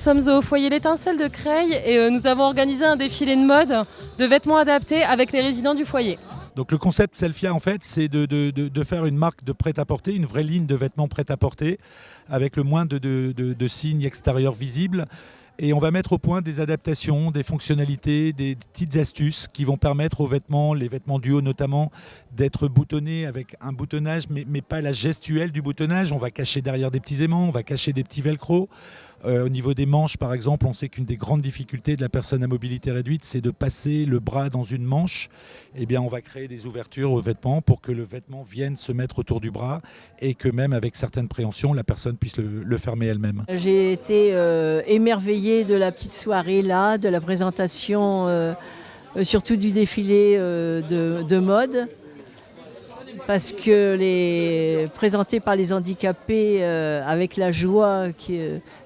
sommes au foyer L'Étincelle de Creil et nous avons organisé un défilé de mode de vêtements adaptés avec les résidents du foyer. Donc le concept Selfia, en fait, c'est de faire une marque de prêt-à-porter, une vraie ligne de vêtements prêt-à-porter, avec le moins de signes extérieurs visibles. Et on va mettre au point des adaptations, des fonctionnalités, des petites astuces qui vont permettre aux vêtements, les vêtements du haut notamment, d'être boutonnés avec un boutonnage, mais pas la gestuelle du boutonnage. On va cacher derrière des petits aimants, on va cacher des petits velcro. Au niveau des manches, par exemple, on sait qu'une des grandes difficultés de la personne à mobilité réduite, c'est de passer le bras dans une manche. Eh bien, on va créer des ouvertures aux vêtements pour que le vêtement vienne se mettre autour du bras et que même avec certaines préhensions, la personne puisse le fermer elle-même. J'ai été émerveillée de la petite soirée là, de la présentation, surtout du défilé de mode. Parce que présenté par les handicapés avec la joie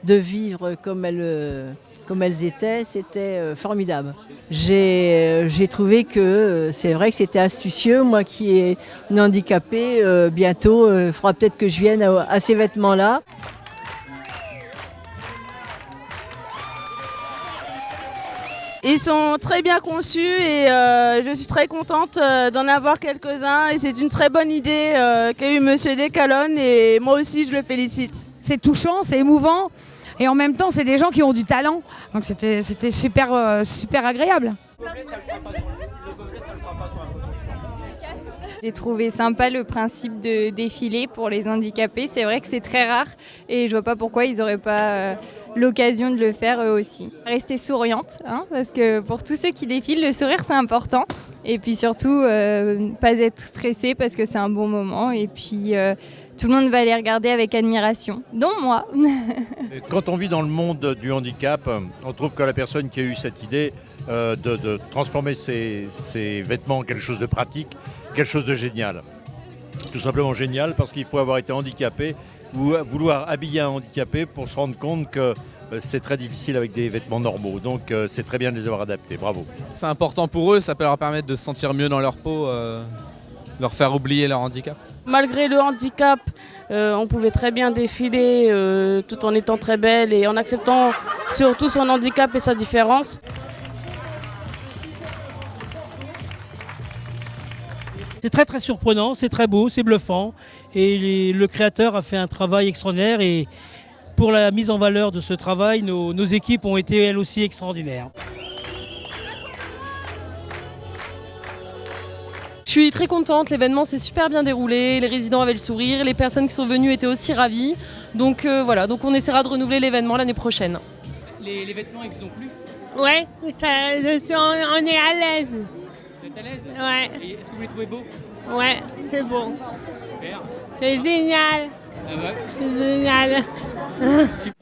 de vivre comme elles étaient, c'était formidable. J'ai trouvé que c'est vrai que c'était astucieux. Moi qui est une handicapée, bientôt, il faudra peut-être que je vienne à ces vêtements-là. Ils sont très bien conçus et je suis très contente d'en avoir quelques-uns et c'est une très bonne idée qu'a eu Monsieur Decalon et moi aussi je le félicite. C'est touchant, c'est émouvant et en même temps c'est des gens qui ont du talent, donc c'était super agréable. J'ai trouvé sympa le principe de défilé pour les handicapés. C'est vrai que c'est très rare et je vois pas pourquoi ils n'auraient pas l'occasion de le faire eux aussi. Rester souriante, parce que pour tous ceux qui défilent, le sourire c'est important. Et puis surtout, pas être stressé parce que c'est un bon moment. Et puis tout le monde va les regarder avec admiration, dont moi. Quand on vit dans le monde du handicap, on trouve que la personne qui a eu cette idée de transformer ses vêtements en quelque chose de pratique, quelque chose de génial. Tout simplement génial parce qu'il faut avoir été handicapé ou vouloir habiller un handicapé pour se rendre compte que c'est très difficile avec des vêtements normaux. Donc c'est très bien de les avoir adaptés. Bravo. C'est important pour eux, ça peut leur permettre de se sentir mieux dans leur peau, leur faire oublier leur handicap. Malgré le handicap, on pouvait très bien défiler tout en étant très belle et en acceptant surtout son handicap et sa différence. C'est très très surprenant, c'est très beau, c'est bluffant et le créateur a fait un travail extraordinaire et pour la mise en valeur de ce travail, nos équipes ont été elles aussi extraordinaires. Je suis très contente, l'événement s'est super bien déroulé, les résidents avaient le sourire, les personnes qui sont venues étaient aussi ravies. Donc voilà, donc on essaiera de renouveler l'événement l'année prochaine. Les vêtements, ils vous ont plu? Ouais, on est à l'aise. Vous êtes à l'aise? Ouais. Et est-ce que vous les trouvez beaux? Ouais, c'est bon. Super. C'est génial. Ah ouais. C'est génial. Super.